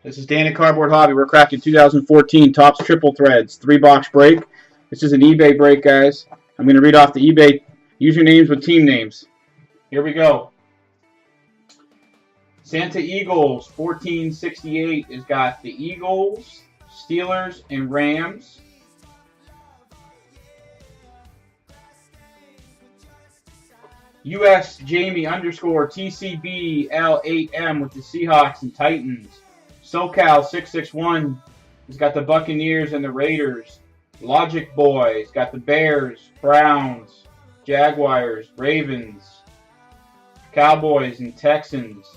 This is Dan at Cardboard Hobby. We're cracking 2014 Topps Triple Threads 3-box break. This is an eBay break, guys. I'm going to read off the eBay usernames with team names. Here we go. Santa Eagles 1468 has got the Eagles, Steelers, and Rams. US Jamie underscore TCBL8M with the Seahawks and Titans. SoCal 661 has got the Buccaneers and the Raiders. Logic Boy has got the Bears, Browns, Jaguars, Ravens, Cowboys, and Texans.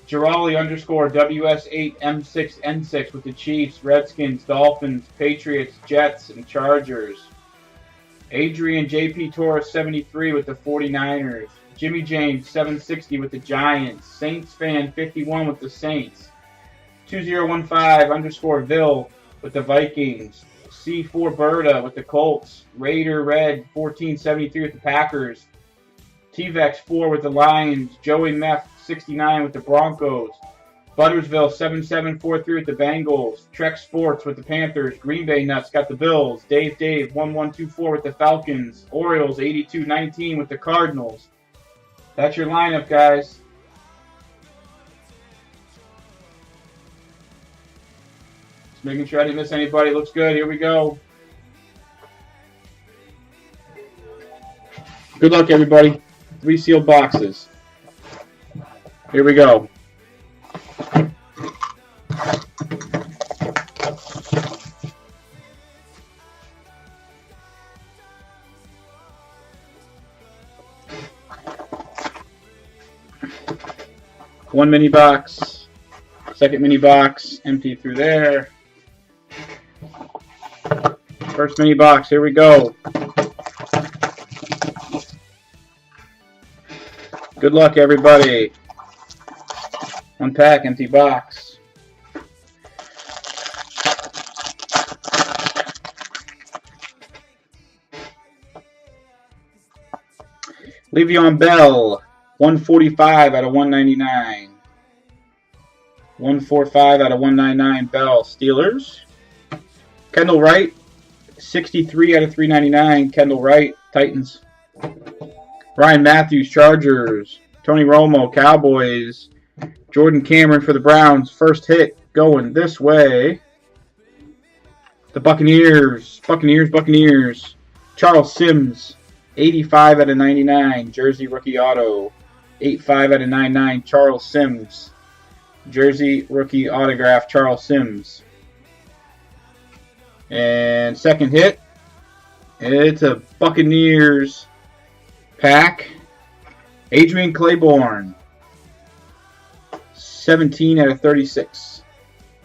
Girali underscore WS8M6N6 with the Chiefs, Redskins, Dolphins, Patriots, Jets, and Chargers. Adrian JP Torres 73 with the 49ers. Jimmy James 760 with the Giants. Saints fan 51 with the Saints. 2015 underscore Ville with the Vikings. C4 Berta with the Colts. Raider Red 1473 with the Packers. T-Vex 4 with the Lions. Joey Meth 69 with the Broncos. Buttersville 7743 with the Bengals. Trek Sports with the Panthers. Green Bay Nuts got the Bills. Dave 1124 with the Falcons. Orioles 8219 with the Cardinals. That's your lineup, guys. Just making sure I didn't miss anybody. Looks good. Here we go. Good luck, everybody. 3 sealed boxes. Here we go. One mini box, second mini box, empty through there. First mini box, here we go. Good luck, everybody. One pack, empty box. Le'Veon Bell. 145 out of 199. 145 out of 199 Bell, Steelers. Kendall Wright, 63 out of 399. Kendall Wright, Titans. Ryan Matthews, Chargers. Tony Romo, Cowboys. Jordan Cameron for the Browns. First hit going this way. The Buccaneers. Buccaneers. Charles Sims, 85 out of 99. Jersey rookie auto. 85 out of 99, Charles Sims. Jersey rookie autograph, Charles Sims. And second hit, it's a Buccaneers pack. Adrian Claiborne. 17 out of 36.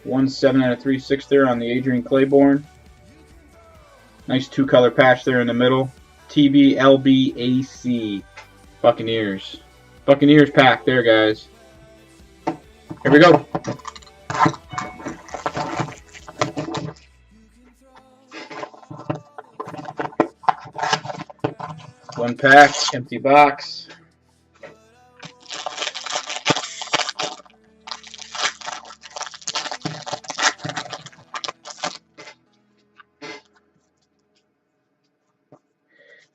17 out of 36 there on the Adrian Claiborne. Nice 2-color patch there in the middle. TBLBAC. Buccaneers. Buccaneers pack there, guys. Here we go. One pack, empty box.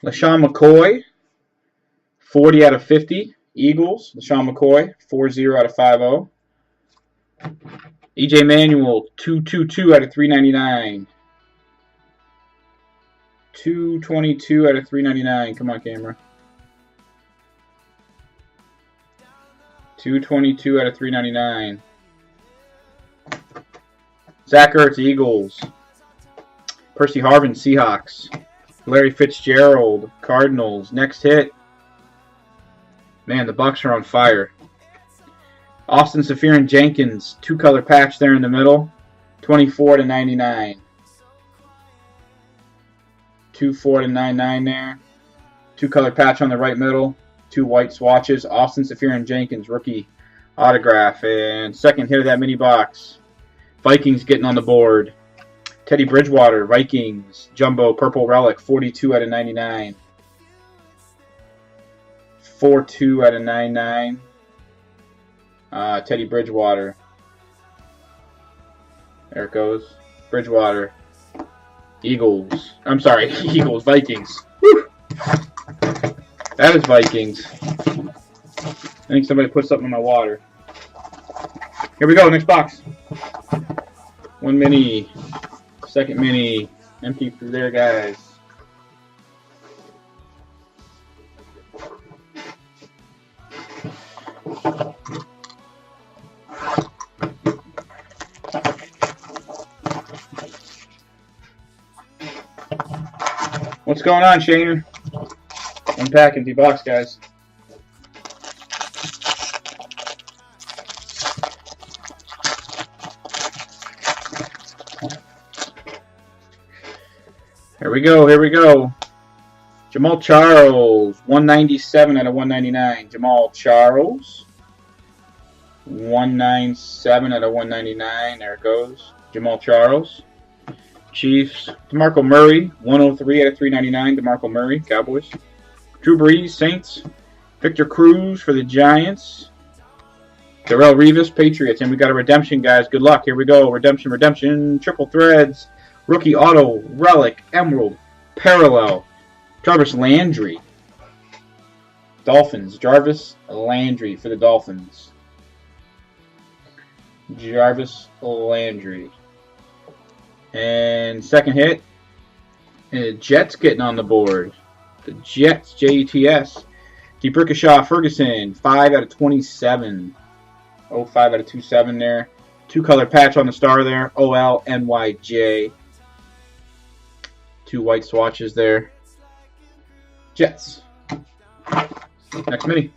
LaShawn McCoy, 40 out of 50. Eagles, LaShawn McCoy, 4-0 out of 5-0. EJ Manuel, 222 out of 399. 222 out of 399. Come on, camera. 222 out of 399. Zach Ertz, Eagles. Percy Harvin, Seahawks. Larry Fitzgerald, Cardinals. Next hit. Man, the Bucs are on fire. Austin Safarian Jenkins, 2-color patch there in the middle. 24 to 99. 24 to 99 there. 2-color patch on the right middle. 2 white swatches. Austin Safarian Jenkins, rookie autograph. And second hit of that mini box. Vikings getting on the board. Teddy Bridgewater, Vikings. Jumbo purple relic, 42 out of 99. 4-2 out of 99. Teddy Bridgewater. There it goes. Bridgewater. Eagles. I'm sorry, Eagles. Vikings. Whew. That is Vikings. I think somebody put something in my water. Here we go, next box. One mini. Second mini. Empty through there, guys. What's going on, Shaner? Unpack empty box, guys. Here we go, here we go. Jamal Charles, 197 out of 199. Jamal Charles, 197 out of 199. There it goes. Jamal Charles. Chiefs, DeMarco Murray, 103 out of 399. DeMarco Murray, Cowboys. Drew Brees, Saints. Victor Cruz for the Giants. Darrelle Revis, Patriots. And we got a redemption, guys. Good luck. Here we go. Redemption, redemption. Triple threads. Rookie auto, relic, emerald, parallel. Jarvis Landry. Dolphins. Jarvis Landry for the Dolphins. Jarvis Landry. And second hit, Jets getting on the board. The Jets, Jets. DeBrickashaw Ferguson, 5 out of 27. 05 out of 27 there. Two color patch on the star there. OLNYJ. Two white swatches there. Jets. Next mini.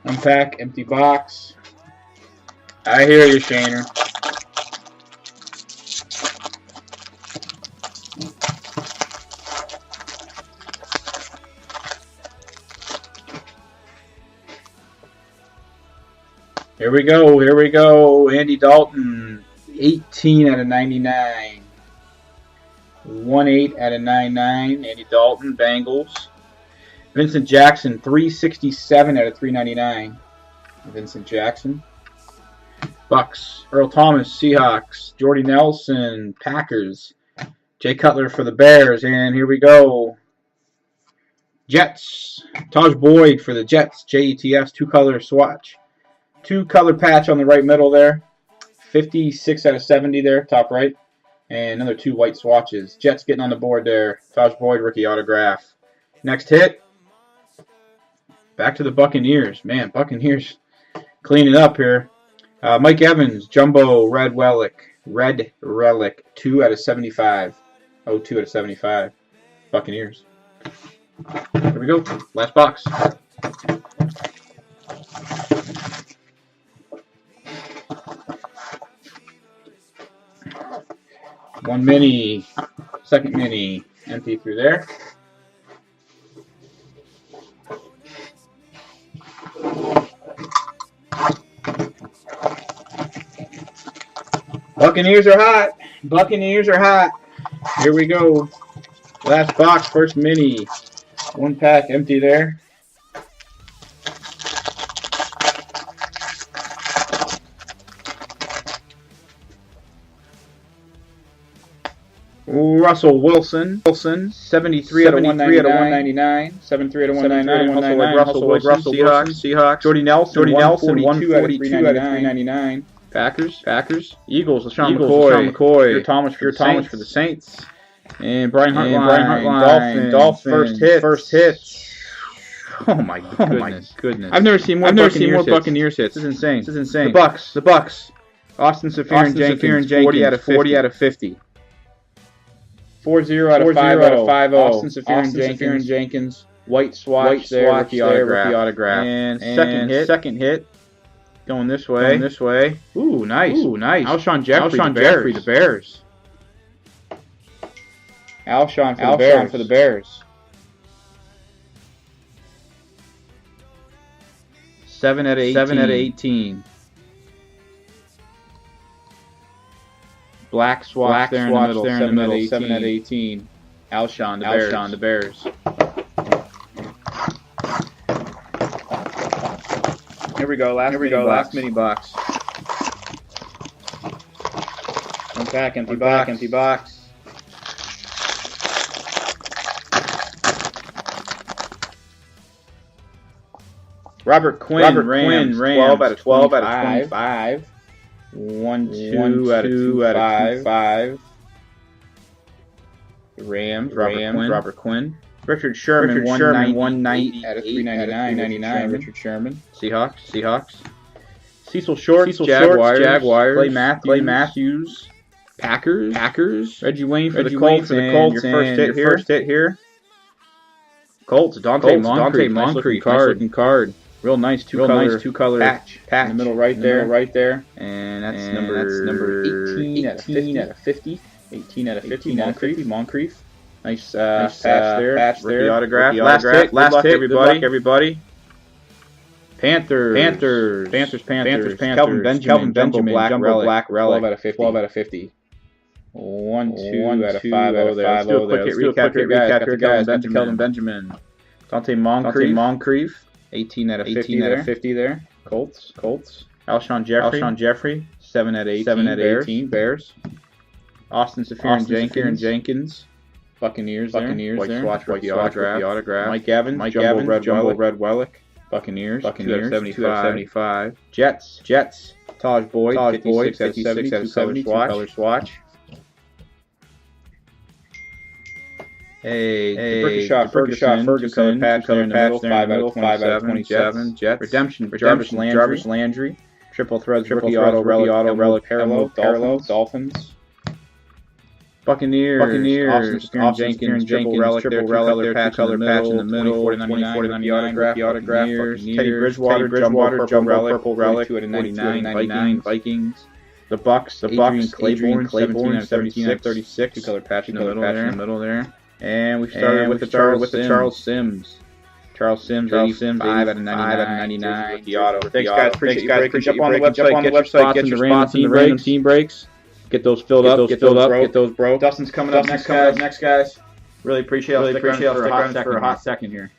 Unpack, empty box. I hear you, Shaner. Here we go, here we go. Andy Dalton, 18 out of 99. 1-8 out of 99. Andy Dalton, Bengals. Vincent Jackson, 367 out of 399. Vincent Jackson. Bucks. Earl Thomas, Seahawks. Jordy Nelson, Packers. Jay Cutler for the Bears. And here we go. Jets. Taj Boyd for the Jets. Jets, two-color swatch. Two-color patch on the right middle there. 56 out of 70 there, top right. And another two white swatches. Jets getting on the board there. Taj Boyd, rookie autograph. Next hit. Back to the Buccaneers. Man, Buccaneers cleaning up here. Mike Evans, Jumbo Red Relic. Red Relic. 2 out of 75. 2 out of 75. Buccaneers. Here we go. Last box. One mini. Second mini. Empty through there. Buccaneers are hot. Buccaneers are hot. Here we go. Last box, first mini. One pack empty there. Russell Wilson, 73 out of 199. 73 out of 199. Russell Wilson, Seahawks. Jordy Nelson, 142 out of 399. Packers. Eagles, LaShawn McCoy. Thomas for the Saints. And Brian Hartline. Dolphins. First hit. Oh my goodness. I've never seen more Buccaneers hits. This is insane. The Bucks. Austin Safir Jenkins, 40 out of 50. 4-0 out of 5-0. Austin Safir Jenkins. White swatch there, rookie autograph. And second hit. Going this way. Ooh, nice. Alshon Jeffrey, the Bears. Alshon for the Bears. 7 out of 18. Black swatch there in the middle. 7 out of 18. Alshon, the Bears. we go. Last mini box. One pack, empty box. Robert Quinn, Rams, 12 out of 25. 1, 2 out of 25. Rams, Robert Quinn. Richard Sherman, 190 out of 399. Richard Sherman. Seahawks. Cecil Shorts, Jaguars. Clay Matthews. Packers. Reggie Wayne for the Colts. And your first hit here. Colts. Dante Moncrief. Nice looking card. Real nice two color patch in the middle right there. And that's number 18 out of 50. 18 out of 50. Moncrief. Nice patch there. The autograph. Last hit, everybody. Panthers. Kelvin Benjamin, Jumbo Black Relic. 12 out of 50. 1, 2 out of 5 out of 5. Let's do a quick recap here, guys. Kelvin Benjamin. Dante Moncrief. 18 out of 50 there. Colts. Alshon Jeffrey. 7 out of 18. Bears. Austin Safir Jenkins. Buccaneers there. White swatch with the autograph. Mike Gavin. Jumbo Red Relic. Buccaneers. 2 out of 75. Jets. Taj Boyd. 56 out of 70. Color swatch. Hey, Ferguson, two-color patch there in the middle, 5 out of 27. Jets. Redemption, Jarvis Landry. Triple threads, rookie auto relic, parallel, Dolphins. Buccaneers, Austin Jenkins, triple relic, two-color patch in the middle, 24/99, the autograph. Teddy Bridgewater, jumbo purple relic, 2 out of 99, Vikings. The Bucks, Adrian Claiborne, 17 out of 36, two-color patch in the middle there. And we started with the Charles Sims. 85 out of 99 with the auto. Thanks, guys. Appreciate you. Jump on the website. Get your spots in the random team breaks. Get those filled up. Get those broke. Dustin's coming up next, guys. Really appreciate it. I'll stick around for a hot second here.